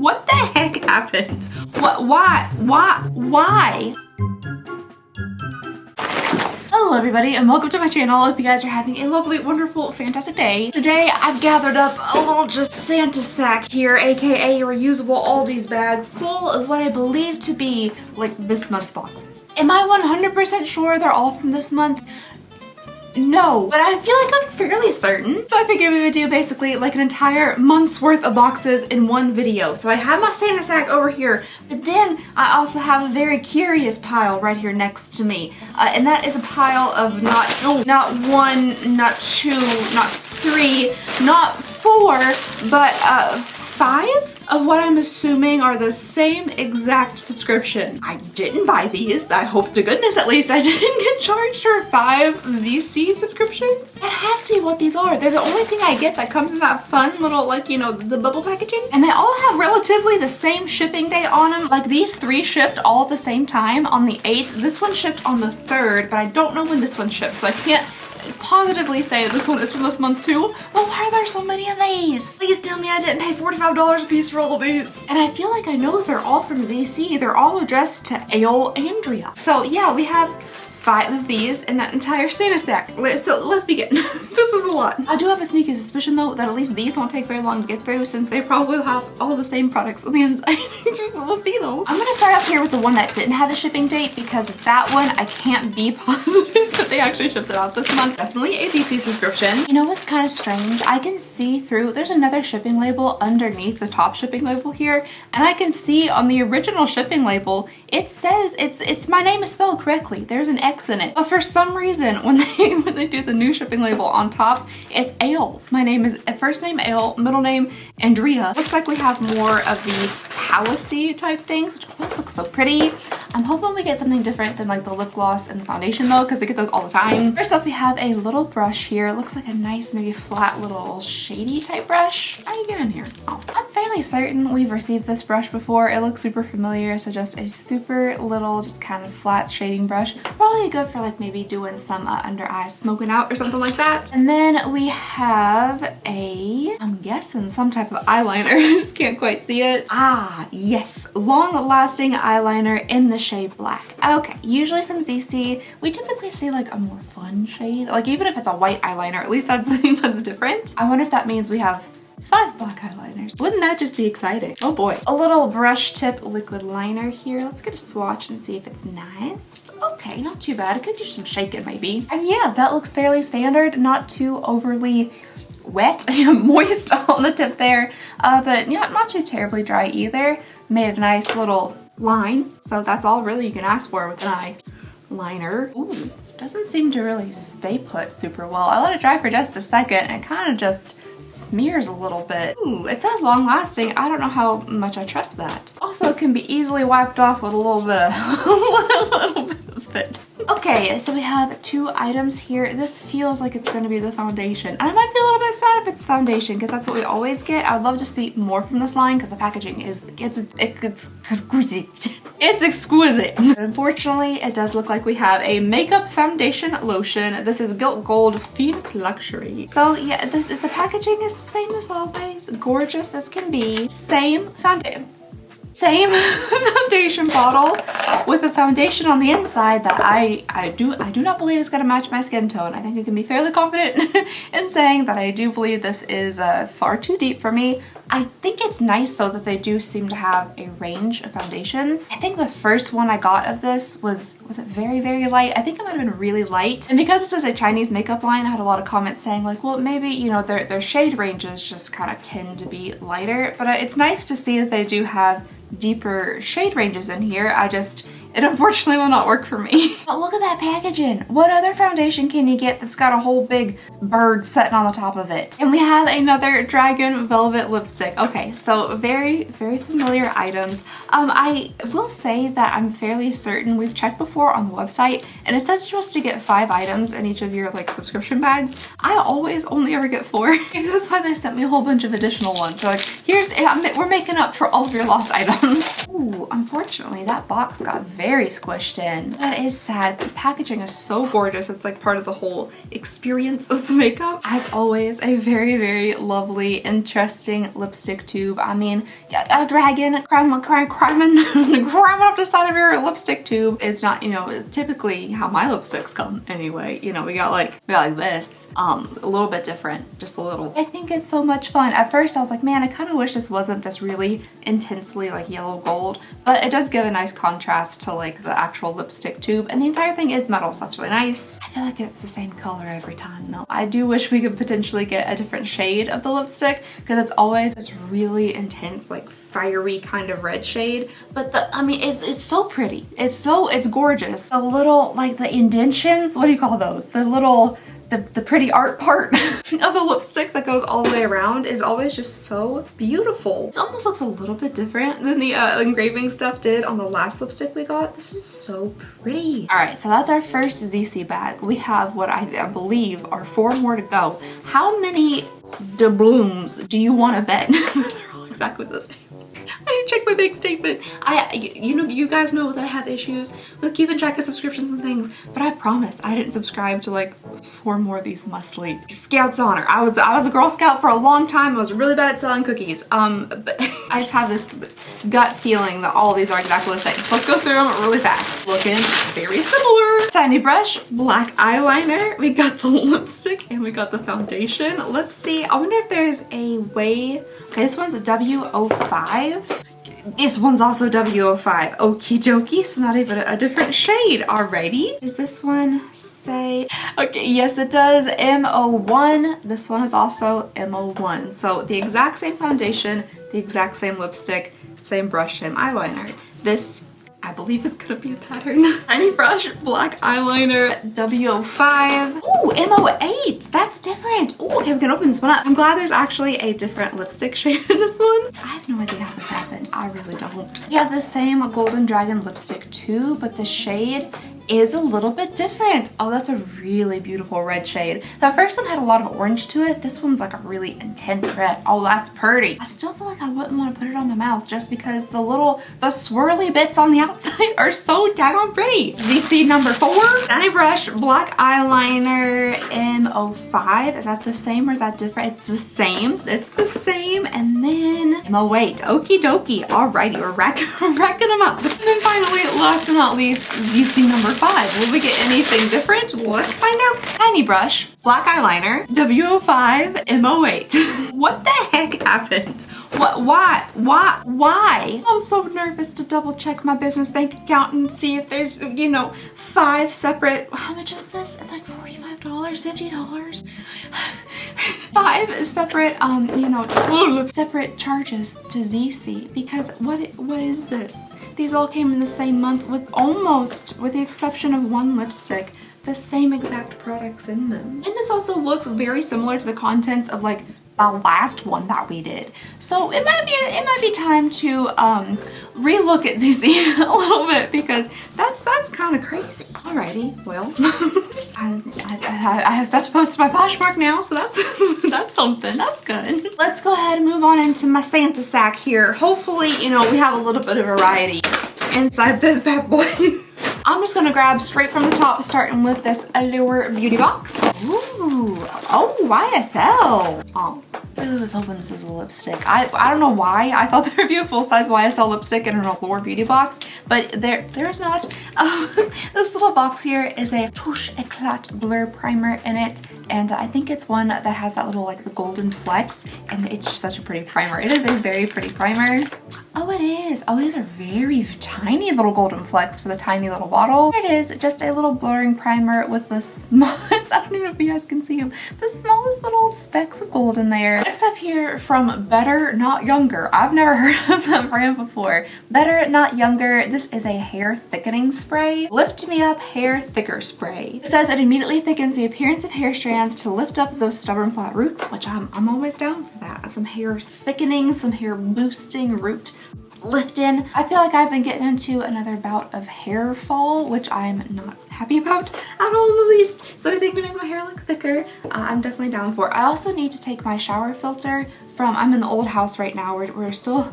What the heck happened? What? Why? Hello everybody and welcome to my channel. I hope you guys are having a lovely, wonderful, fantastic day. Today I've gathered up a little just Santa sack here, aka a reusable Aldi's bag full of what I believe to be like this month's boxes. Am I 100% sure they're all from this month? No, but I feel like I'm fairly certain. So I figured we would do basically like an entire month's worth of boxes in one video. So I have my Santa sack over here, but then I also have a very curious pile right here next to me. And that is a pile of not one, not two, not three, not four, but 5 of what I'm assuming are the same exact subscription. I didn't buy these. I hope to goodness at least I didn't get charged for 5 ZC subscriptions. That has to be what these are. They're the only thing I get that comes in that fun little, like, you know, the bubble packaging. And they all have relatively the same shipping date on them. Like these 3 shipped all at the same time on the 8th. This one shipped on the 3rd, but I don't know when this one shipped, so I can't positively say this one is from this month too. But why are there so many of these? Please tell me I didn't pay $45 a piece for all of these. And I feel like I know they're all from ZC. They're all addressed to Alexandria. So yeah, we have 5 of these in that entire Santa sack. So let's begin. This is a lot. I do have a sneaky suspicion though that at least these won't take very long to get through since they probably have all the same products on the inside. We'll see though. I'm gonna start off here with the one that didn't have a shipping date because that one I can't be positive that they actually shipped it out this month. Definitely a CC subscription. You know what's kind of strange? I can see through, there's another shipping label underneath the top shipping label here, and I can see on the original shipping label it says it's my name is spelled correctly. There's an X in it. But for some reason, when they do the new shipping label on top, it's Ale. My name is first name Ale, middle name Andrea. Looks like we have more of the palacey type things, which always looks so pretty. I'm hoping we get something different than like the lip gloss and the foundation though, because I get those all the time. First up, we have a little brush here. It looks like a nice, maybe flat little shady type brush. How you getting here? Oh, I'm fairly certain we've received this brush before. It looks super familiar. So just a super little, just kind of flat shading brush. Probably good for like maybe doing some under eyes smoking out or something like that. And then we have I'm guessing some type of eyeliner. I just can't quite see it. Ah, yes. Long lasting eyeliner in the shade black. Okay, usually from ZC, we typically see like a more fun shade. Like even if it's a white eyeliner, at least that's different. I wonder if that means we have 5 black eyeliners. Wouldn't that just be exciting? Oh boy. A little brush tip liquid liner here. Let's get a swatch and see if it's nice. Okay, not too bad. It could do some shaking maybe. And yeah, that looks fairly standard. Not too overly wet, moist on the tip there, but not too terribly dry either. Made a nice little line, so that's all really you can ask for with an eyeliner. Ooh, doesn't seem to really stay put super well. I let it dry for just a second and it kind of just smears a little bit. Ooh, it says long lasting. I don't know how much I trust that. Also, it can be easily wiped off with a little bit of spit. Okay, so we have 2 items here. This feels like it's gonna be the foundation. And I might be a little bit sad if it's the foundation because that's what we always get. I would love to see more from this line because the packaging is, it's exquisite. It's exquisite. But unfortunately, it does look like we have a makeup foundation lotion. This is Gilt Gold Phoenix Luxury. So yeah, the packaging is the same as always. Gorgeous as can be. Same foundation bottle with a foundation on the inside that I do not believe is gonna match my skin tone. I think I can be fairly confident in saying that I do believe this is far too deep for me. I think it's nice though that they do seem to have a range of foundations. I think the first one I got of this was it very, very light? I think it might have been really light. And because this is a Chinese makeup line, I had a lot of comments saying like, well, maybe, you know, their shade ranges just kind of tend to be lighter. But it's nice to see that they do have deeper shade ranges in here. It unfortunately will not work for me. But look at that packaging. What other foundation can you get that's got a whole big bird sitting on the top of it? And we have another Dragon Velvet lipstick. Okay, so very, very familiar items. I will say that I'm fairly certain we've checked before on the website and it says you're supposed to get 5 items in each of your like subscription bags. I always only ever get 4. Maybe that's why they sent me a whole bunch of additional ones. So we're making up for all of your lost items. Ooh, unfortunately that box got very very squished in. That is sad. This packaging is so gorgeous. It's like part of the whole experience of the makeup. As always, a very, very lovely, interesting lipstick tube. I mean, a dragon cramming up the side of your lipstick tube is not, you know, typically how my lipsticks come anyway. You know, we got like this, a little bit different, just a little. I think it's so much fun. At first I was like, man, I kind of wish this wasn't this really intensely like yellow gold, but it does give a nice contrast to like the actual lipstick tube, and the entire thing is metal, so that's really nice. I feel like it's the same color every time though. I do wish we could potentially get a different shade of the lipstick, because it's always this really intense, like fiery kind of red shade, but I mean, it's so pretty. It's gorgeous. The little, like the indentions, what do you call those? The little, the pretty art part of the lipstick that goes all the way around is always just so beautiful. This almost looks a little bit different than the engraving stuff did on the last lipstick we got. This is so pretty. All right, so that's our first ZC bag. We have what I believe are 4 more to go. How many doubloons do you want to bet? They're all exactly the same. I didn't check my bank statement. You guys know that I have issues with keeping track of subscriptions and things, but I promise I didn't subscribe to like 4 more of these must-leave. Scout's honor. I was a Girl Scout for a long time. I was really bad at selling cookies. But I just have this gut feeling that all of these are exactly the same. So let's go through them really fast. Looking very similar. Tiny brush, black eyeliner. We got the lipstick and we got the foundation. Let's see. I wonder if there's a way. Okay, this one's a W05. This one's also W05. Okie dokie, so not even a different shade. Alrighty. Does this one say, okay, yes it does, M01. This one is also M01. So the exact same foundation, the exact same lipstick, same brush, same eyeliner. This, I believe, is gonna be a pattern. Tiny brush, black eyeliner, W05. Ooh, M08, that's different. Ooh, okay, we can open this one up. I'm glad there's actually a different lipstick shade in this one. I have no idea how this happened. I really don't. We have the same Golden Dragon lipstick too, but the shade is a little bit different. Oh, that's a really beautiful red shade. That first one had a lot of orange to it. This one's like a really intense red. Oh, that's pretty. I still feel like I wouldn't want to put it on my mouth just because the swirly bits on the outside are so daggone pretty. ZC number 4. Tiny brush, black eyeliner, M05. Is that the same or is that different? It's the same. It's the same. And then M08. Okie dokie. Alrighty, we're racking them up. And then finally, last but not least, ZC number 5. Will we get anything different? Well, let's find out. Tiny brush, black eyeliner, W05, M08. What the heck happened? What? Why? I'm so nervous to double check my business bank account and see if there's, you know, 5 separate, how much is this? It's like $45, $50. 5 separate, you know, separate charges to ZC, because what is this? These all came in the same month with almost, with the exception of one lipstick, the same exact products in them. And this also looks very similar to the contents of like the last one that we did. So it might be time to relook at ZC a little bit, because that's kind of crazy. Alrighty, well, I have stuff to post to my Poshmark now, so that's something. That's good. Let's go ahead and move on into my Santa sack here. Hopefully, you know, we have a little bit of variety inside this bad boy. I'm just gonna grab straight from the top, starting with this Allure beauty box. Ooh, oh, YSL. Oh, I really was hoping this was a lipstick. I don't know why. I thought there would be a full-size YSL lipstick in an Allure beauty box, but there is not. This little box here is a Touche Eclat Blur primer in it, and I think it's one that has that little, like, the golden flecks, and it's just such a pretty primer. It is a very pretty primer. Oh, it is. Oh, these are very tiny little golden flecks for the tiny little bottle. There it is, just a little blurring primer with the smallest, I don't even know if you guys can see them, the smallest little specks of gold in there. Next up here from Better Not Younger. I've never heard of that brand before. Better Not Younger. This is a hair thickening spray. Lift Me Up Hair Thicker Spray. It says it immediately thickens the appearance of hair strands to lift up those stubborn flat roots, which I'm always down for that. Some hair thickening, some hair boosting, root lifting. I feel like I've been getting into another bout of hair fall, which I'm not happy about at all in the least. So anything to make my hair look thicker, I'm definitely down for. I also need to take my shower filter from, I'm in the old house right now. We're still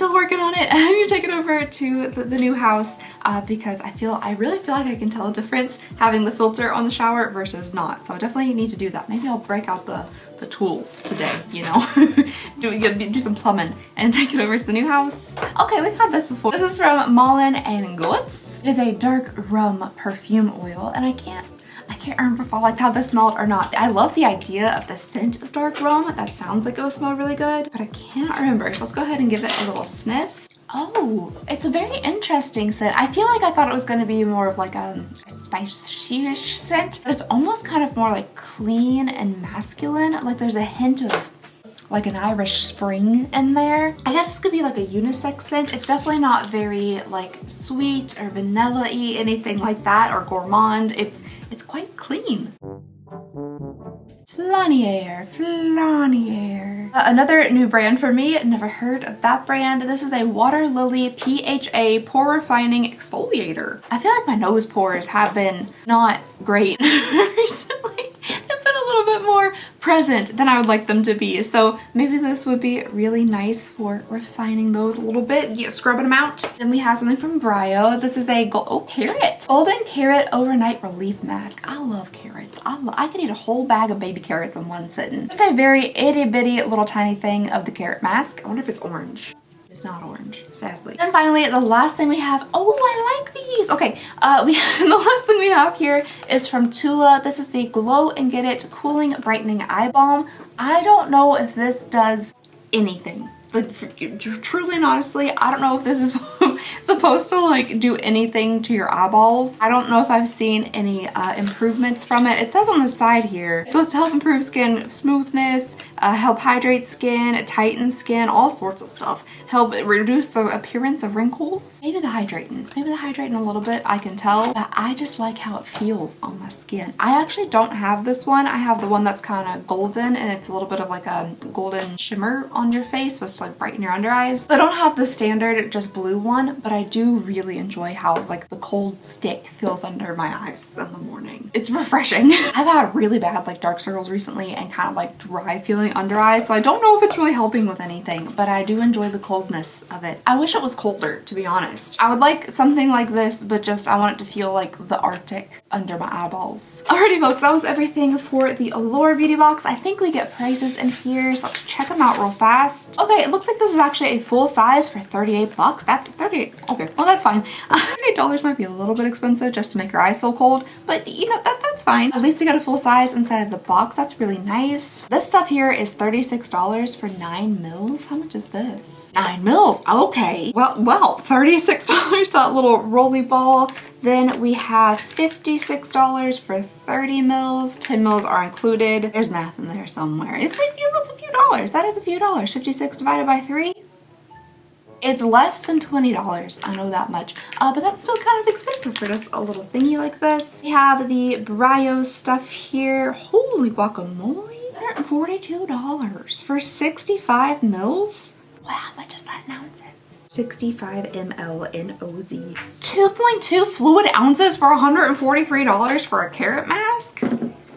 working on it. I need to take it over to the new house because I really feel like I can tell a difference having the filter on the shower versus not. So I definitely need to do that. Maybe I'll break out the tools today, you know, do some plumbing and take it over to the new house. Okay, we've had this before. This is from Malin and Goetz. It is a dark rum perfume oil, and I can't remember if I liked how this smelled or not. I love the idea of the scent of dark rum. That sounds like it will smell really good, but I can't remember. So let's go ahead and give it a little sniff. Oh, it's a very interesting scent. I feel like I thought it was going to be more of like a spicy-ish scent, but it's almost kind of more like clean and masculine. Like there's a hint of like an Irish Spring in there. I guess this could be like a unisex scent. It's definitely not very like sweet or vanilla-y, anything like that, or gourmand. It's quite clean. Flanier. Another new brand for me, never heard of that brand. This is a Water Lily PHA Pore Refining Exfoliator. I feel like my nose pores have been not great recently. They've been a little bit more present than I would like them to be. So maybe this would be really nice for refining those a little bit, scrubbing them out. Then we have something from Brio. This is a carrot. Golden Carrot Overnight Relief Mask. I love carrots. I could eat a whole bag of baby carrots in one sitting. Just a very itty bitty little tiny thing of the carrot mask. I wonder if it's orange. It's not orange, sadly. And finally, the last thing we have, oh, I like these. Okay, the last thing we have here is from Tula. This is the Glow and Get It Cooling Brightening Eye Balm. I don't know if this does anything. Like, truly and honestly, I don't know if this is supposed to like do anything to your eyeballs. I don't know if I've seen any improvements from it. It says on the side here, it's supposed to help improve skin smoothness, help hydrate skin, tighten skin, all sorts of stuff. Help reduce the appearance of wrinkles. Maybe the hydrating a little bit, I can tell. But I just like how it feels on my skin. I actually don't have this one. I have the one that's kind of golden and it's a little bit of like a golden shimmer on your face, supposed to like brighten your under eyes. So I don't have the standard just blue one, but I do really enjoy how like the cold stick feels under my eyes in the morning. It's refreshing. I've had really bad like dark circles recently and kind of like dry feeling under eyes, so I don't know if it's really helping with anything, but I do enjoy the coldness of it. I wish it was colder, to be honest. I would like something like this, but just I want it to feel like the Arctic under my eyeballs. Alrighty folks, that was everything for the Allure Beauty Box. I think we get prices in here, so let's check them out real fast. Okay, it looks like this is actually a full size for 38 bucks. That's 38. Okay, well that's fine. $38 might be a little bit expensive just to make your eyes feel cold, but you know, that's fine. At least we got a full size inside of the box. That's really nice. This stuff here is $36 for 9 mils. How much is this? 9 mils. Okay. Well, $36 that little rolly ball. Then we have $56 for 30 mils. 10 mils are included. There's math in there somewhere. It's like, that's a few dollars. That is a few dollars. 56 divided by 3. It's less than $20, I know that much, but that's still kind of expensive for just a little thingy like this. We have the Brio stuff here. Holy guacamole, $142 for 65 mils. Wow, how much is that in ounces? 65 ml in OZ. 2.2 fluid ounces for $143 for a carrot mask?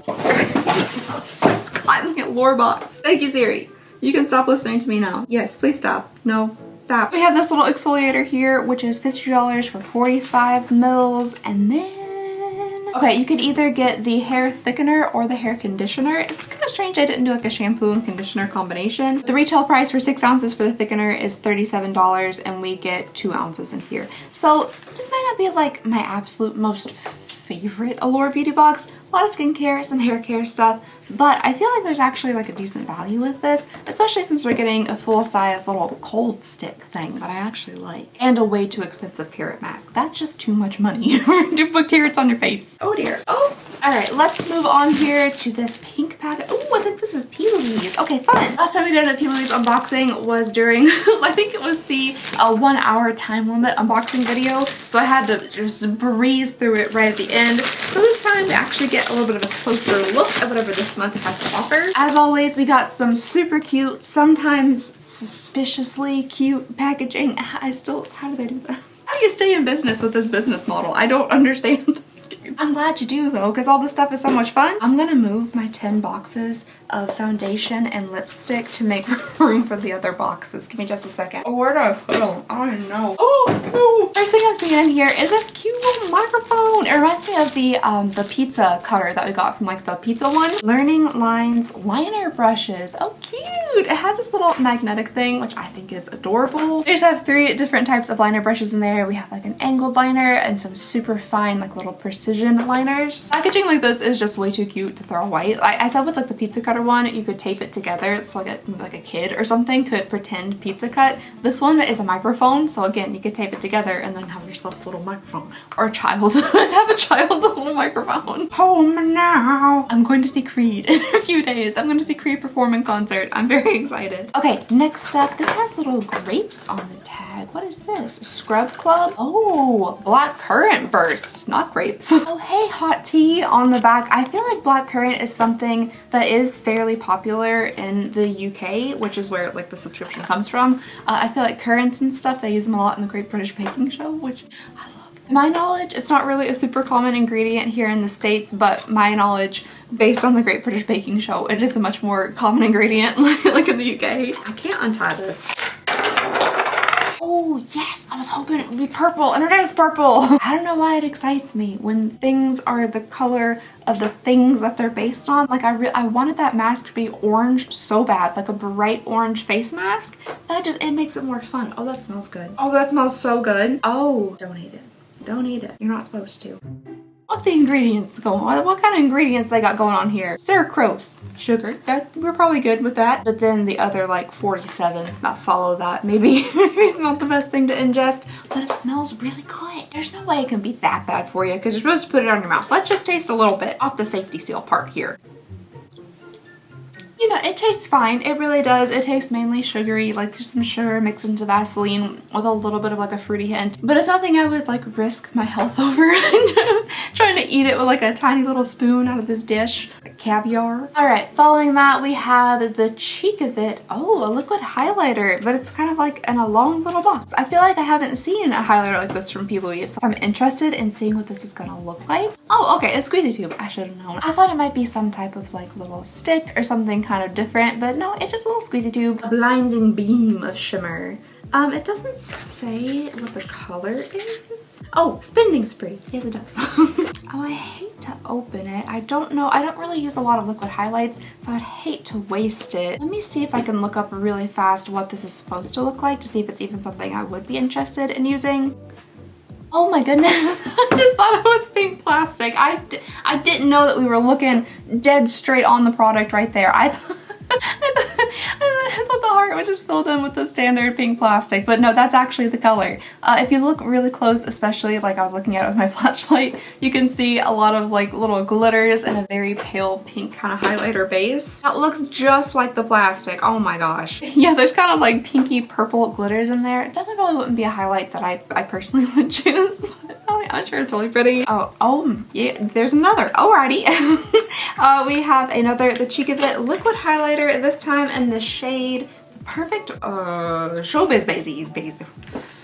It's gotten the Allure box. Thank you, Siri. You can stop listening to me now. Yes, please stop. No. Stop. We have this little exfoliator here, which is $50 for 45 mils, and then... Okay, you could either get the hair thickener or the hair conditioner. It's kind of strange I didn't do like a shampoo and conditioner combination. The retail price for 6 ounces for the thickener is $37, and we get 2 ounces in here. So this might not be like my absolute most favorite Allure Beauty Box. A lot of skincare, some hair care stuff, but I feel like there's actually like a decent value with this, especially since we're getting a full-size little cold stick thing that I actually like, and a way too expensive carrot mask. That's just too much money to put carrots on your face. Oh dear. Oh, all right, let's move on here to this pink packet. Oh, I think this is P. Louise. Okay, fun. Last time we did a P. Louise unboxing was during, I think it was the 1 hour time limit unboxing video, so I had to just breeze through it right at the end. So this time we actually get a little bit of a closer look at whatever this month has to offer. As always, we got some super cute, sometimes suspiciously cute packaging. How do they do that? How do you stay in business with this business model? I don't understand. fine. I'm glad you do though, because all this stuff is so much fun. I'm gonna move my 10 boxes of foundation and lipstick to make room for the other boxes. Give me just a second. Oh, where do I put them? I don't even know. Oh, no. First thing I'm seeing in here is this cute little microphone. It reminds me of the pizza cutter that we got from like the pizza one. Learning Lines liner brushes. Oh, cute. It has this little magnetic thing, which I think is adorable. We just have 3 different types of liner brushes in there. We have like an angled liner and some super fine like little precision liners. Packaging like this is just way too cute to throw away. I said with like the pizza cutter one, you could tape it together. It's like a kid or something could pretend pizza cut. This one is a microphone, so again, you could tape it together and then have yourself a little microphone, or a child have a child a little microphone. Home now. I'm going to see Creed in a few days. I'm going to see Creed perform in concert. I'm very excited. Okay, next up, this has little grapes on the tag. What is this? Scrub Club? Oh, black currant burst, not grapes. Oh, hey, hot tea on the back. I feel like black currant is something that is fairly popular in the UK, which is where like the subscription comes from. I feel like currants and stuff, they use them a lot in the Great British Baking Show, which I love. To my knowledge, it's not really a super common ingredient here in the States, but my knowledge, based on the Great British Baking Show, it is a much more common ingredient like in the UK. I can't untie this. Oh yes, I was hoping it would be purple, and it is purple. I don't know why it excites me when things are the color of the things that they're based on. Like I wanted that mask to be orange so bad, like a bright orange face mask. It makes it more fun. Oh, that smells good. Oh, that smells so good. Oh, don't eat it. Don't eat it. You're not supposed to. What's the ingredients going on? What kind of ingredients they got going on here? Sucrose, sugar. We're probably good with that. But then the other like 47 that follow that. Maybe it's not the best thing to ingest, but it smells really good. There's no way it can be that bad for you because you're supposed to put it on your mouth. Let's just taste a little bit off the safety seal part here. You know, it tastes fine. It really does. It tastes mainly sugary, like just some sugar mixed into Vaseline with a little bit of like a fruity hint. But it's nothing I would like risk my health over trying to eat it with like a tiny little spoon out of this dish. Like caviar. Alright, following that we have the cheek of it. Oh, a liquid highlighter, but it's kind of like in a long little box. I feel like I haven't seen a highlighter like this from people yet, so I'm interested in seeing what this is gonna look like. Oh, okay, a squeezy tube. I should have known. I thought it might be some type of like little stick or something kind of different, but no, it's just a little squeezy tube. A blinding beam of shimmer. It doesn't say what the color is. Oh, spending spree. Yes, it does. Oh, I hate to open it. I don't know. I don't really use a lot of liquid highlights, so I'd hate to waste it. Let me see if I can look up really fast what this is supposed to look like to see if it's even something I would be interested in using. Oh my goodness, I just thought it was pink plastic. I didn't know that we were looking dead straight on the product right there. I thought the heart was just filled in with the standard pink plastic, but no, that's actually the color. If you look really close, especially like I was looking at it with my flashlight, you can see a lot of like little glitters and a very pale pink kind of highlighter base. That looks just like the plastic. Oh my gosh. Yeah, there's kind of like pinky purple glitters in there. It definitely probably wouldn't be a highlight that I personally would choose. I'm sure it's really pretty. Oh, yeah, there's another. Alrighty. We have another, the cheek of it, liquid highlighter, this time in the shade Perfect Showbiz Baby.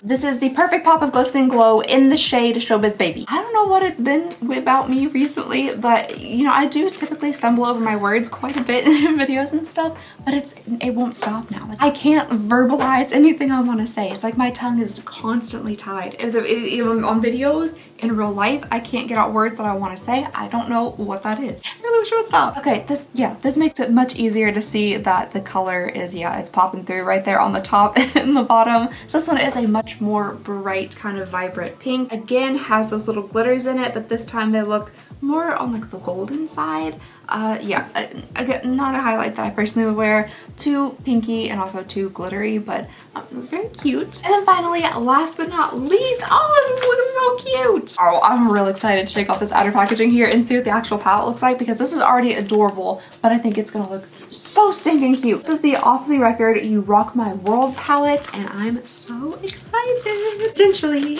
This is the Perfect Pop of Glistening Glow in the shade Showbiz Baby. I don't know what it's been about me recently, but you know, I do typically stumble over my words quite a bit in videos and stuff, but it won't stop now. Like, I can't verbalize anything I want to say. It's like my tongue is constantly tied. Even on videos, in real life, I can't get out words that I want to say. I don't know what that is. I really wish it would stop. Okay, this makes it much easier to see that the color is, yeah, it's popping through right there on the top and the bottom. So this one is a much more bright, kind of vibrant pink. Again, has those little glitters in it, but this time they look more on like the golden side. Yeah, again, not a highlight that I personally would wear. Too pinky and also too glittery, but very cute. And then finally, last but not least, oh, this looks so cute. Oh, I'm real excited to check out this outer packaging here and see what the actual palette looks like, because this is already adorable, but I think it's gonna look so stinking cute. This is the Off the Record You Rock My World palette, and I'm so excited. Potentially.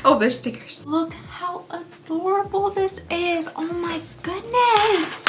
Oh, there's stickers. Look how adorable this is. Oh my goodness.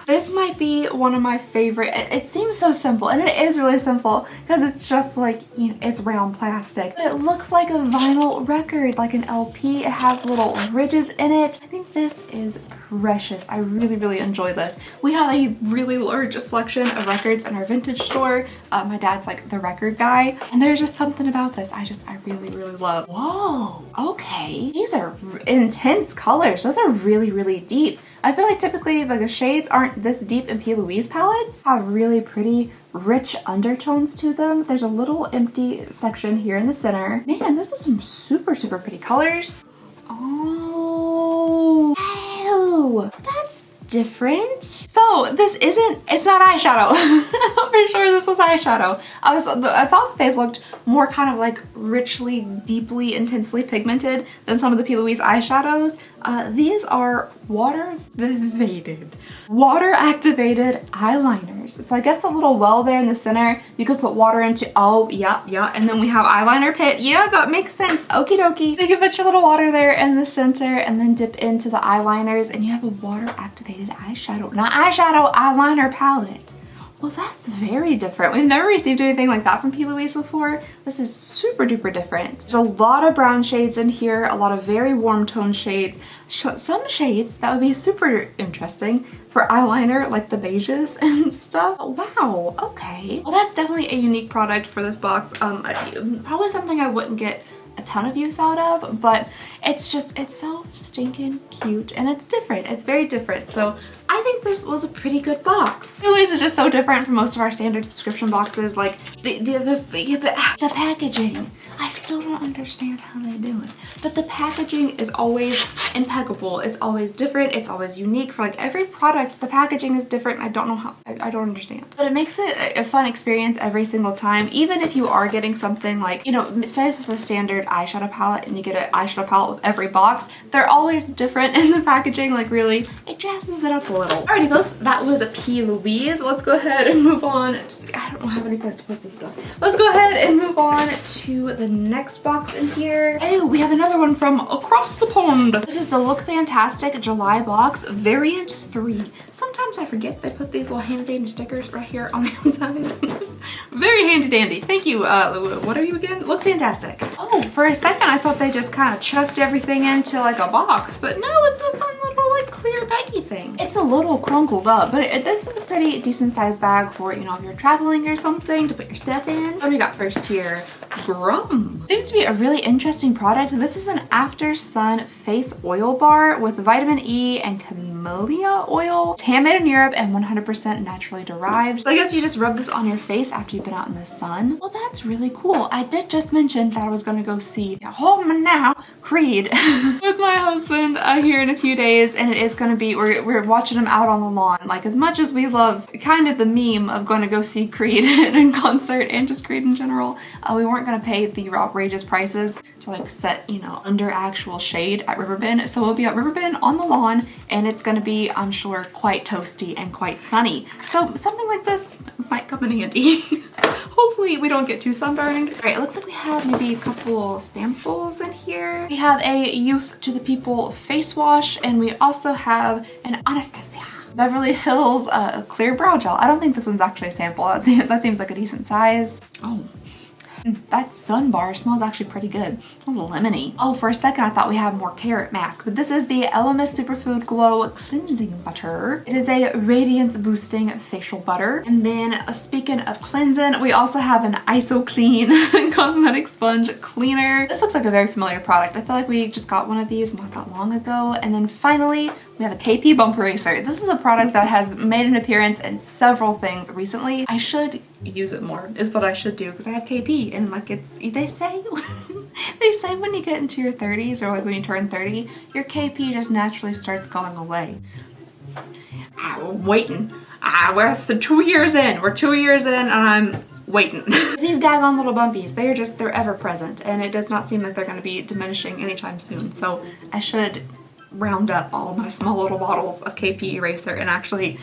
This might be one of my favorite. It seems so simple, and it is really simple because it's just like, you know, it's round plastic. But it looks like a vinyl record, like an LP. It has little ridges in it. I think this is precious. I really, really enjoy this. We have a really large selection of records in our vintage store. My dad's like the record guy, and there's just something about this I really, really love. Whoa, okay. These are intense colors. Those are really, really deep. I feel like typically like the shades aren't this deep in P. Louise palettes. Have really pretty rich undertones to them. There's a little empty section here in the center. Man, this is some super, super pretty colors. Oh, ew, that's different. So this isn't, it's not eyeshadow. I'm pretty sure this was eyeshadow. I thought they looked more kind of like richly, deeply, intensely pigmented than some of the P. Louise eyeshadows. These are water activated eyeliners. So I guess the little well there in the center, you could put water into. Oh, yeah. And then we have eyeliner pit. Yeah, that makes sense. Okie dokie. You can put your little water there in the center and then dip into the eyeliners and you have a water activated eyeshadow. Not eyeshadow, eyeliner palette. Well, that's very different. We've never received anything like that from P. Louise before. This is super duper different. There's a lot of brown shades in here, a lot of very warm tone shades. Some shades that would be super interesting for eyeliner, like the beiges and stuff. Wow, okay. Well, that's definitely a unique product for this box. Probably something I wouldn't get a ton of use out of, but it's so stinking cute and it's different. It's very different. So I think this was a pretty good box. P. Louise is just so different from most of our standard subscription boxes. Like the packaging. I still don't understand how they do it. But the packaging is always impeccable. It's always different. It's always unique. For like every product, the packaging is different. I don't know how, I don't understand. But it makes it a fun experience every single time. Even if you are getting something like, you know, say this was a standard eyeshadow palette and you get an eyeshadow palette with every box, they're always different in the packaging. Like really, it jazzes it up a little. Alrighty folks, that was a P. Louise. Let's go ahead and move on. I don't have any place to put this stuff. Let's go ahead and move on to the next box in here. Oh, we have another one from across the pond. This is the Look Fantastic July box, variant 3. Sometimes I forget they put these little handy dandy stickers right here on the outside. Very handy dandy. Thank you. What are you again? Look Fantastic. Oh, for a second I thought they just kind of chucked everything into like a box, but no, it's a fun little like clear baggy thing. It's a little crunkled up, but this is a pretty decent sized bag for, you know, if you're traveling or something to put your stuff in. What do we got first here? Grum. Seems to be a really interesting product. This is an After Sun face oil bar with vitamin E and camellia oil. It's handmade in Europe and 100% naturally derived. So I guess you just rub this on your face after you've been out in the sun. Well, that's really cool. I did just mention that I was gonna go see Home Now Creed with my husband here in a few days, and it is gonna be, we're watching him out on the lawn. Like, as much as we love kind of the meme of going to go see Creed in concert and just Creed in general, we weren't gonna pay the outrageous prices to like set, you know, under actual shade at Riverbend. So we'll be at Riverbend on the lawn and it's gonna be, I'm sure, quite toasty and quite sunny. So something like this might come in handy. Hopefully we don't get too sunburned. All right, it looks like we have maybe a couple samples in here. We have a Youth to the People face wash, and we also have an Anastasia Beverly Hills clear brow gel. I don't think this one's actually a sample. That seems like a decent size. Oh. That sun bar smells actually pretty good. It smells lemony. Oh, for a second I thought we had more carrot mask, but this is the Elemis Superfood Glow Cleansing Butter. It is a radiance boosting facial butter. And then speaking of cleansing, we also have an ISO Clean cosmetic sponge cleaner. This looks like a very familiar product. I feel like we just got one of these not that long ago. And then finally, we have a KP bump eraser. This is a product that has made an appearance in several things recently. I should use it more, is what I should do, because I have KP and like they say they say when you get into your 30s or like when you turn 30, your KP just naturally starts going away. I'm waiting. We're 2 years in. We're 2 years in and I'm waiting. These daggone little bumpies, they're ever present and it does not seem like they're going to be diminishing anytime soon. So I should round up all my small little bottles of KP eraser and actually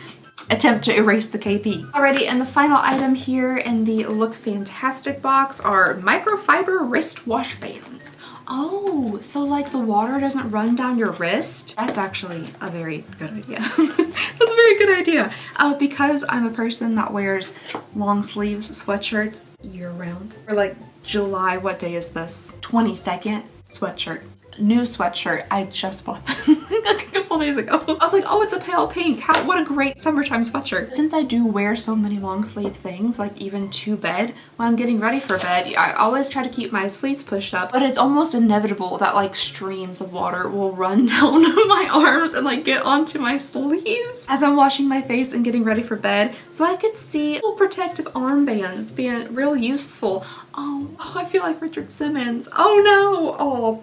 attempt to erase the KP. Alrighty, and the final item here in the Look Fantastic box are microfiber wristwash bands. Oh, so like the water doesn't run down your wrist? That's actually a very good idea. That's a very good idea. Because I'm a person that wears long sleeves sweatshirts year round. Or like July, what day is this? 22nd sweatshirt. New sweatshirt. I just bought this like a couple days ago. I was like, oh, it's a pale pink. What a great summertime sweatshirt. Since I do wear so many long sleeve things, like even to bed, when I'm getting ready for bed, I always try to keep my sleeves pushed up, but it's almost inevitable that like streams of water will run down my arms and like get onto my sleeves as I'm washing my face and getting ready for bed. So I could see little protective armbands being real useful. Oh, I feel like Richard Simmons. Oh no. Oh,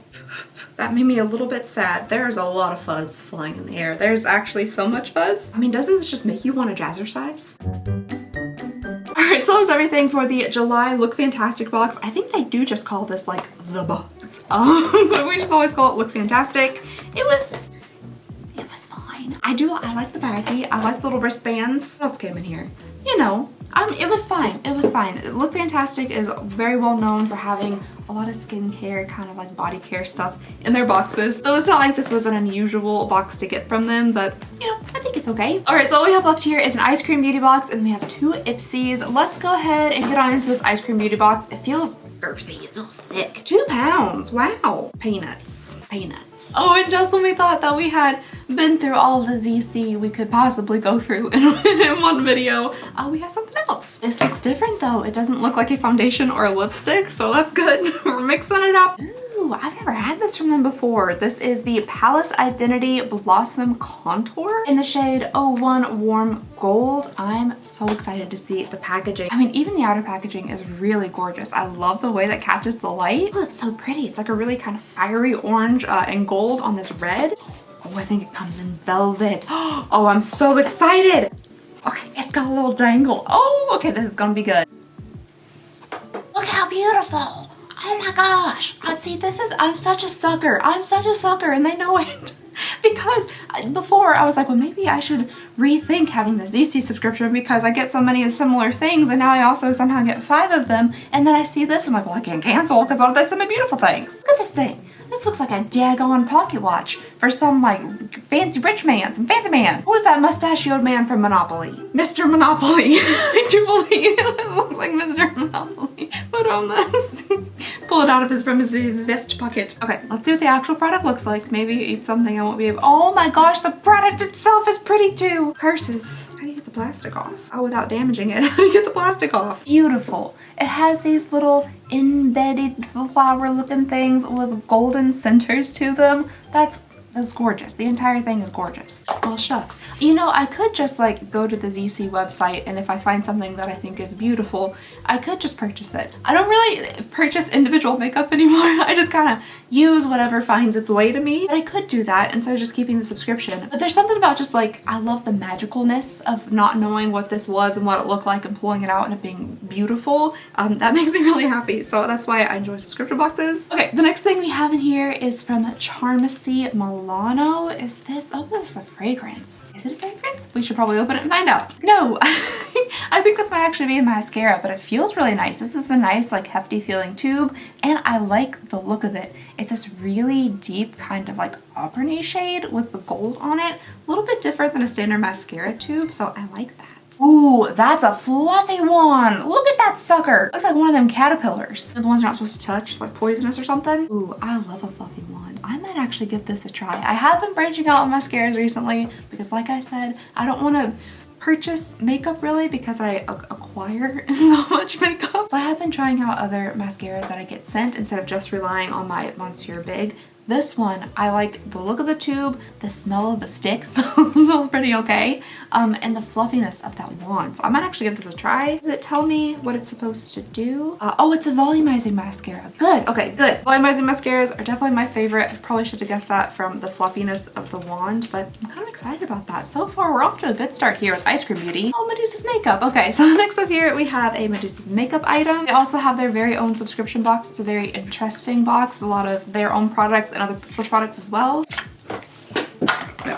that made me a little bit sad. There's a lot of fuzz flying in the air. There's actually so much fuzz. I mean, doesn't this just make you want to jazzercise? Alright, so that was everything for the July Look Fantastic box. I think they do just call this like the box. But we just always call it Look Fantastic. It was fine. I like the baggie. I like the little wristbands. What else came in here? You know, it was fine. It was fine. Look Fantastic is very well known for having a lot of skincare, kind of like body care stuff in their boxes. So it's not like this was an unusual box to get from them, but you know, I think it's okay. All right, so all we have left here is an ice cream beauty box and we have 2 Ipsies. Let's go ahead and get on into this ice cream beauty box. It feels earthy, it feels thick. £2, wow. Peanuts. Oh, and just when we thought that we had been through all the ZC we could possibly go through in one video, we have something else. This looks different though. It doesn't look like a foundation or a lipstick, so that's good. We're mixing it up. Ooh, I've never had this from them before. This is the Palace Identity Blossom Contour in the shade 01 Warm Gold. I'm so excited to see the packaging. I mean, even the outer packaging is really gorgeous. I love the way that catches the light. Oh, it's so pretty. It's like a really kind of fiery orange and gold on this red. Oh, I think it comes in velvet. Oh, I'm so excited. Okay, it's got a little dangle. Oh, okay, this is gonna be good. Look how beautiful. Oh my gosh. See, I'm such a sucker. I'm such a sucker and they know it. Because before I was like, well, maybe I should rethink having the ZC subscription because I get so many similar things and now I also somehow get 5 of them. And then I see this, I'm like, well, I can't cancel because all they send me beautiful things. Look at this thing. This looks like a daggone pocket watch for some like fancy rich man, some fancy man. Who is that mustachioed man from Monopoly? Mr. Monopoly. I do believe it looks like Mr. Monopoly. Put on this. Pull it out of his vest pocket. Okay, let's see what the actual product looks like. Maybe it's something I won't be able. Oh my gosh, the product itself is pretty too. Curses. How do you get the plastic off? Oh, without damaging it. How do you get the plastic off? Beautiful. It has these little embedded flower looking things with golden centers to them. That's gorgeous. The entire thing is gorgeous. Well, shucks. You know, I could just like go to the ZC website and if I find something that I think is beautiful, I could just purchase it. I don't really purchase individual makeup anymore. I just kind of use whatever finds its way to me. But I could do that instead of just keeping the subscription. But there's something about just like, I love the magicalness of not knowing what this was and what it looked like and pulling it out and it being beautiful. That makes me really happy. So that's why I enjoy subscription boxes. Okay, the next thing we have in here is from Charmacy Milano. Is this, oh, this is a fragrance. Is it a fragrance? We should probably open it and find out. No, I think this might actually be a mascara, but it feels really nice. This is a nice, like hefty feeling tube and I like the look of it. It's this really deep kind of like auburny shade with the gold on it. A little bit different than a standard mascara tube, so I like that. Ooh, that's a fluffy one. Look at that sucker. Looks like one of them caterpillars. The ones you're not supposed to touch, like poisonous or something. Ooh, I love a fluffy one. I might actually give this a try. I have been branching out on mascaras recently because like I said, I don't want to purchase makeup really because I acquire so much makeup. So I have been trying out other mascaras that I get sent instead of just relying on my Monsieur Big. This one, I like the look of the tube, the smell of the stick smells pretty okay, and the fluffiness of that wand. So I might actually give this a try. Does it tell me what it's supposed to do? Oh, it's a volumizing mascara. Good, okay, good. Volumizing mascaras are definitely my favorite. I probably should have guessed that from the fluffiness of the wand, but I'm kind of excited about that. So far, we're off to a good start here with Ice Cream Beauty. Oh, Medusa's makeup. Okay, so next up here, we have a Medusa's makeup item. They also have their very own subscription box. It's a very interesting box, with a lot of their own products and other people's products as well.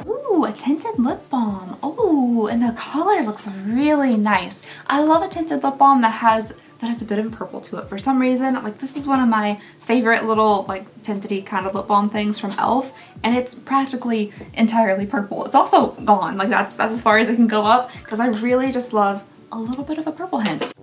Ooh, Ooh, a tinted lip balm. Oh, and the color looks really nice. I love a tinted lip balm that has a bit of a purple to it for some reason. Like, this is one of my favorite little like tinted-y kind of lip balm things from e.l.f. and it's practically entirely purple. It's also gone. Like, that's as far as it can go up because I really just love a little bit of a purple hint.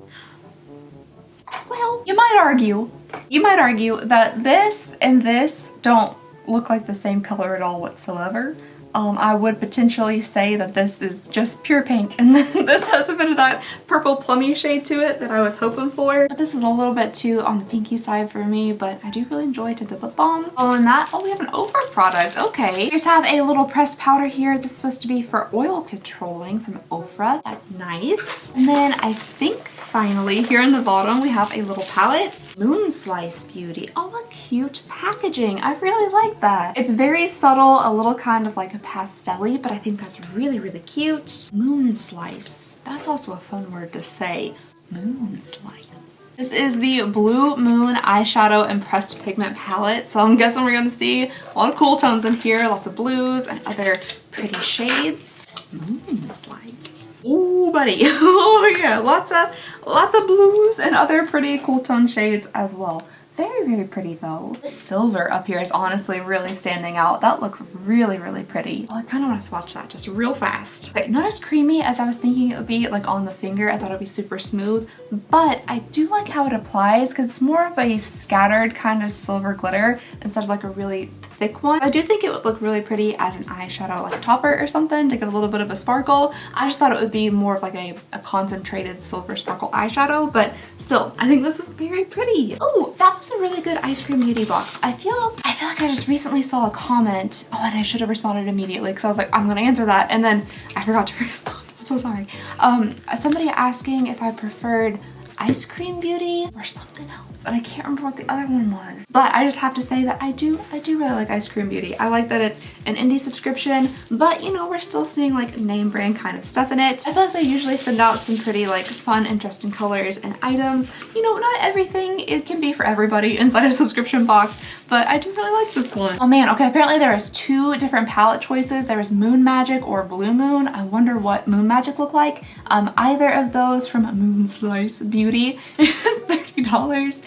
Well, you might argue that this and this don't look like the same color at all whatsoever. I would potentially say that this is just pure pink and this has a bit of that purple plummy shade to it that I was hoping for. But this is a little bit too on the pinky side for me, but I do really enjoy tinted lip balm. Oh, and we have an Ofra product. Okay. We just have a little pressed powder here. This is supposed to be for oil controlling from Ofra. That's nice. And then I think finally here in the bottom we have a little palette. Moon Slice Beauty. Oh, what cute packaging. I really like that. It's very subtle, a little kind of like a pastel-y, but I think that's really, really cute. Moon Slice. That's also a fun word to say. Moon Slice. This is the Blue Moon eyeshadow and pressed pigment palette. So I'm guessing we're gonna see a lot of cool tones in here, lots of blues and other pretty shades. Moon Slice. Ooh, buddy. Oh yeah, lots of blues and other pretty cool tone shades as well. Very, very pretty though. The silver up here is honestly really standing out. That looks really, really pretty. Well, I kind of want to swatch that just real fast. Okay, not as creamy as I was thinking it would be like on the finger. I thought it would be super smooth, but I do like how it applies because it's more of a scattered kind of silver glitter instead of like a really thick one. I do think it would look really pretty as an eyeshadow like topper or something to get a little bit of a sparkle. I just thought it would be more of like a concentrated silver sparkle eyeshadow, but still, I think this is very pretty. Oh, that was a really good ice cream beauty box. I feel like I just recently saw a comment. Oh, and I should have responded immediately because I was like, I'm gonna answer that, and then I forgot to respond. I'm so sorry. Somebody asking if I preferred ice cream beauty or something else, and I can't remember what the other one was. But I just have to say that I do really like ice cream beauty. I like that it's an indie subscription, but you know, we're still seeing like name brand kind of stuff in it. I feel like they usually send out some pretty like fun, interesting colors and items. You know, not everything it can be for everybody inside a subscription box, but I do really like this one. Oh man, okay, apparently there is 2 different palette choices. There is Moon Magic or Blue Moon. I wonder what Moon Magic look like. Either of those from Moon Slice Beauty is $30.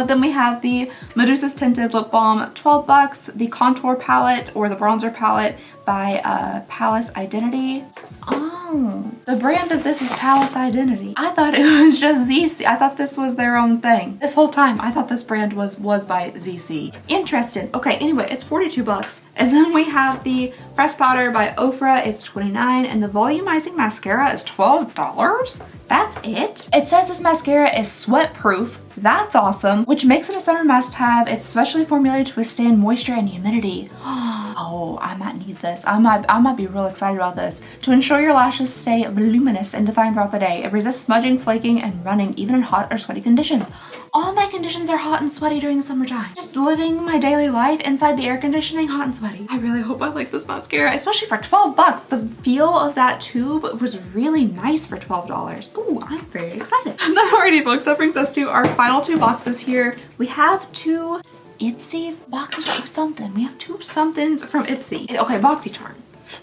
Then we have the Medusa's Tinted Lip Balm, 12 bucks. The Contour Palette or the Bronzer Palette by Palace Identity. Oh, the brand of this is Palace Identity. I thought it was just ZC. I thought this was their own thing. This whole time, I thought this brand was by ZC. Interesting. Okay, anyway, it's 42 bucks. And then we have the pressed powder by Ofra. It's 29, and the volumizing mascara is $12. That's it. It says this mascara is sweat proof. That's awesome, which makes it a summer must-have. It's specially formulated to withstand moisture and humidity. Oh, I might need this. I might be real excited about this. To ensure your lashes stay voluminous and defined throughout the day. It resists smudging, flaking, and running even in hot or sweaty conditions. All my conditions are hot and sweaty during the summertime. Just living my daily life inside the air conditioning, hot and sweaty. I really hope I like this mascara, especially for 12 bucks. The feel of that tube was really nice for $12. Ooh, I'm very excited. Alrighty folks, that brings us to our final 2 boxes here. We have 2 Ipsy's boxy something. We have 2 somethings from Ipsy. Okay, BoxyCharm.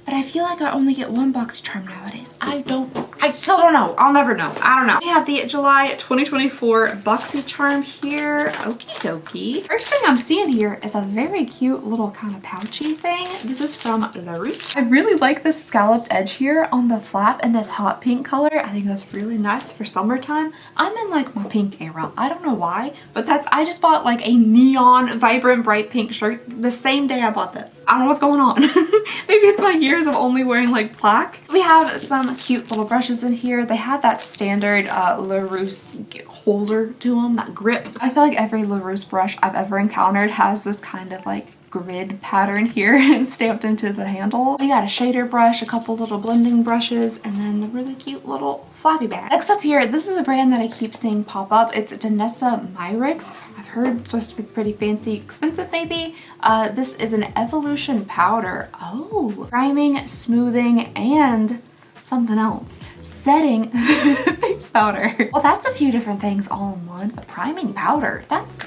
But I feel like I only get 1 BoxyCharm nowadays. I still don't know. I'll never know. I don't know. We have the July 2024 BoxyCharm here. Okie dokie. First thing I'm seeing here is a very cute little kind of pouchy thing. This is from La Roots. I really like this scalloped edge here on the flap and this hot pink color. I think that's really nice for summertime. I'm in like my pink era. I don't know why, but I just bought like a neon, vibrant, bright pink shirt the same day I bought this. I don't know what's going on. Maybe it's my years of only wearing like black. We have some cute little brushes in here. They have that standard LaRousse holder to them, that grip. I feel like every LaRousse brush I've ever encountered has this kind of like grid pattern here stamped into the handle. We got a shader brush, a couple little blending brushes, and then the really cute little flappy bag. Next up here, this is a brand that I keep seeing pop up. It's Danessa Myricks. I've heard it's supposed to be pretty fancy, expensive maybe. This is an Evolution powder. Oh, priming, smoothing, and something else. Setting face powder. Well, that's a few different things all in one. A priming powder. That's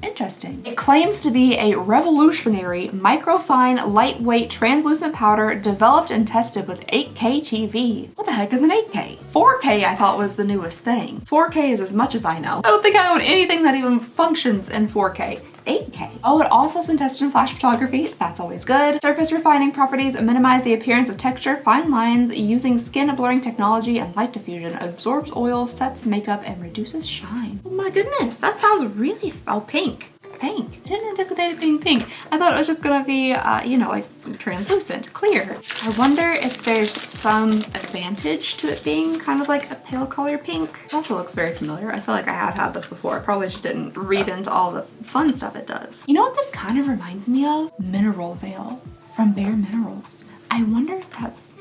interesting. It claims to be a revolutionary, microfine, lightweight, translucent powder developed and tested with 8K TV. What the heck is an 8K? 4K I thought was the newest thing. 4K is as much as I know. I don't think I own anything that even functions in 4K. 8K. Oh, it also has been tested in flash photography. That's always good. Surface refining properties minimize the appearance of texture, fine lines, using skin blurring technology and light diffusion, absorbs oil, sets makeup, and reduces shine. Oh my goodness, that sounds really, oh, pink. Pink. I didn't anticipate it being pink. I thought it was just gonna be, you know, like translucent, clear. I wonder if there's some advantage to it being kind of like a pale color pink. It also looks very familiar. I feel like I have had this before. I probably just didn't read into all the fun stuff it does. You know what this kind of reminds me of? Mineral Veil from Bare Minerals. I wonder if that's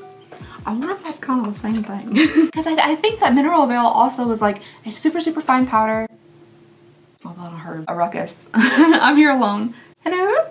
kind of the same thing. Because I think that Mineral Veil also was like a super, super fine powder. I thought I heard a ruckus. I'm here alone. Hello?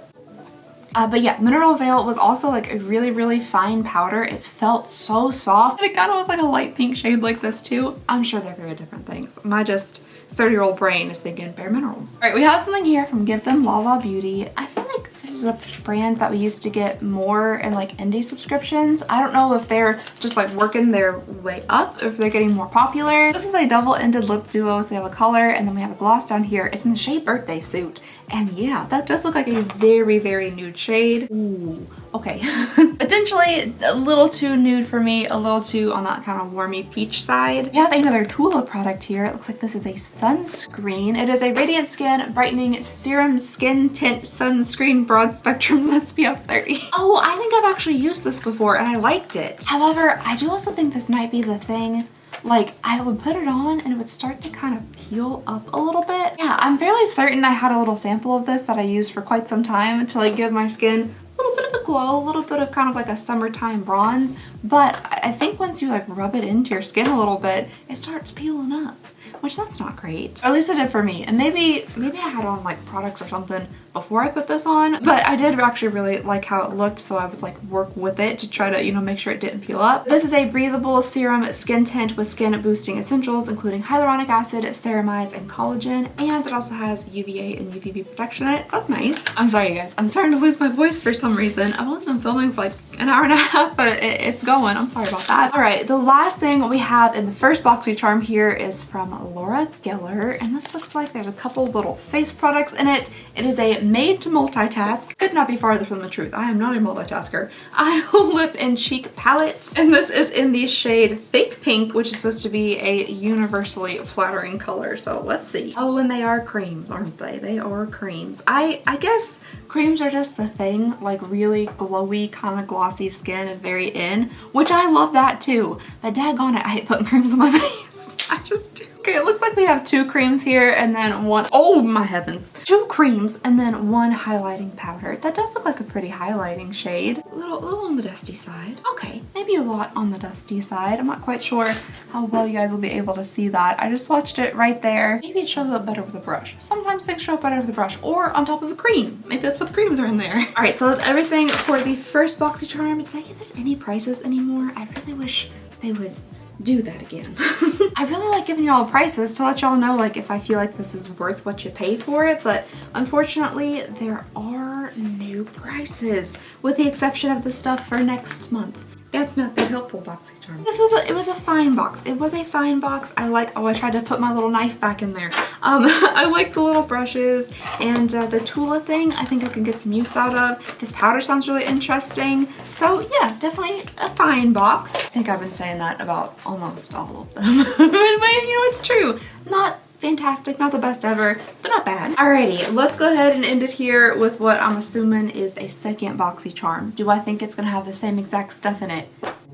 But yeah, Mineral Veil was also like a really, really fine powder. It felt so soft. And it kind of was like a light pink shade like this too. I'm sure they're very different things. My just 30-year-old brain is thinking Bare Minerals. All right, we have something here from Give Them Lala Beauty. I feel like this is a brand that we used to get more in like indie subscriptions. I don't know if they're just like working their way up or if they're getting more popular. This is a double-ended lip duo. So we have a color and then we have a gloss down here. It's in the shade Birthday Suit. And yeah, that does look like a very, very nude shade. Ooh, okay. Potentially a little too nude for me, a little too on that kind of warmy peach side. We have another Tula product here. It looks like this is a sunscreen. It is a Radiant Skin Brightening Serum Skin Tint Sunscreen Broad Spectrum SPF 30. Oh, I think I've actually used this before and I liked it. However, I do also think this might be the thing. Like, I would put it on and it would start to kind of peel up a little bit. Yeah, I'm fairly certain I had a little sample of this that I used for quite some time to like give my skin a little bit of a glow, a little bit of kind of like a summertime bronze. But I think once you like rub it into your skin a little bit, it starts peeling up, which that's not great. Or at least it did for me. And maybe I had on like products or something before I put this on, but I did actually really like how it looked, so I would like work with it to try to, you know, make sure it didn't peel up. This is a breathable serum skin tint with skin boosting essentials, including hyaluronic acid, ceramides, and collagen, and it also has UVA and UVB protection in it, so that's nice. I'm sorry you guys, I'm starting to lose my voice for some reason. I've only been filming for like an hour and a half, but it's going. I'm sorry about that. All right, the last thing we have in the first BoxyCharm here is from Laura Geller, and this looks like there's a couple little face products in it. It is a made to multitask. Could not be farther from the truth. I am not a multitasker. Eye, lip, and cheek palette. And this is in the shade Fake Pink, which is supposed to be a universally flattering color. So let's see. Oh, and they are creams, aren't they? They are creams. I guess creams are just the thing. Like really glowy, kind of glossy skin is very in, which I love that too. But daggone it, I hate putting creams on my face. I just do. Okay, it looks like we have 2 creams here and then one, oh my heavens, 2 creams and then 1 highlighting powder. That does look like a pretty highlighting shade. A little on the dusty side. Okay, maybe a lot on the dusty side. I'm not quite sure how well you guys will be able to see that. I just watched it right there. Maybe it shows up better with a brush. Sometimes things show up better with a brush or on top of a cream. Maybe that's what the creams are in there. All right, so that's everything for the first BoxyCharm. Did I give this any prices anymore? I really wish they would do that again. I really like giving y'all prices to let y'all know like if I feel like this is worth what you pay for it, but unfortunately there are no prices with the exception of the stuff for next month. That's not that helpful, BoxyCharm. It was a fine box. It was a fine box. I like, oh, I tried to put my little knife back in there. I like the little brushes and the Tula thing. I think I can get some use out of. This powder sounds really interesting. So yeah, definitely a fine box. I think I've been saying that about almost all of them. But you know, it's true. Not fantastic, not the best ever, but not bad. Alrighty, let's go ahead and end it here with what I'm assuming is a second BoxyCharm. Do I think it's gonna have the same exact stuff in it?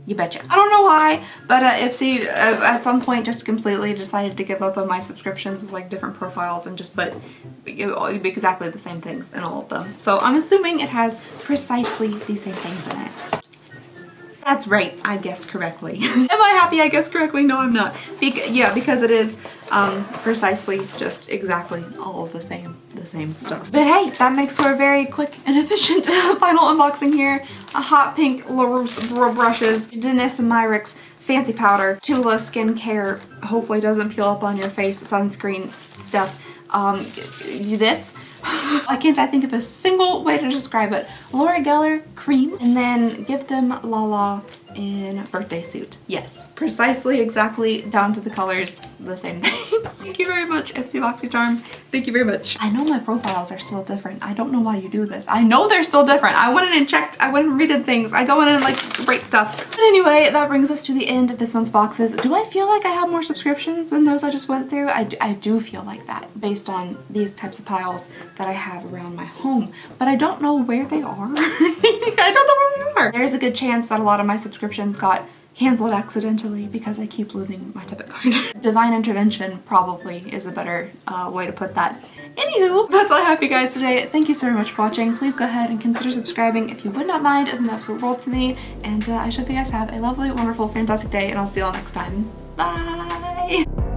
You betcha. I don't know why, but Ipsy at some point just completely decided to give up on my subscriptions with like different profiles and just put exactly the same things in all of them. So I'm assuming it has precisely the same things in it. That's right, I guessed correctly. Am I happy I guessed correctly? No, I'm not. Yeah, because it is precisely just exactly all of the same the same stuff. But hey, that makes for a very quick and efficient final unboxing here. A hot pink LaRousse brushes, Dennis and Myricks fancy powder, Tula skincare, hopefully doesn't peel up on your face, sunscreen stuff. This, I think of a single way to describe it. Laura Geller cream, and then give them Lala in birthday suit. Yes, precisely, exactly, down to the colors, the same thing. Thank you very much, Ipsy Boxycharm. Thank you very much. I know my profiles are still different. I don't know why you do this. I know they're still different. I went in and checked. I went and redid things. I go in and like rate stuff. But anyway, that brings us to the end of this month's boxes. Do I feel like I have more subscriptions than those I just went through? I do feel like that based on these types of piles that I have around my home, but I don't know where they are. I don't know where they are. There's a good chance that a lot of my subscriptions got canceled accidentally because I keep losing my debit card. Divine intervention probably is a better way to put that. Anywho, that's all I have for you guys today. Thank you so very much for watching. Please go ahead and consider subscribing if you would not mind. It would mean the absolute world to me. And I hope you guys have a lovely, wonderful, fantastic day, and I'll see you all next time. Bye!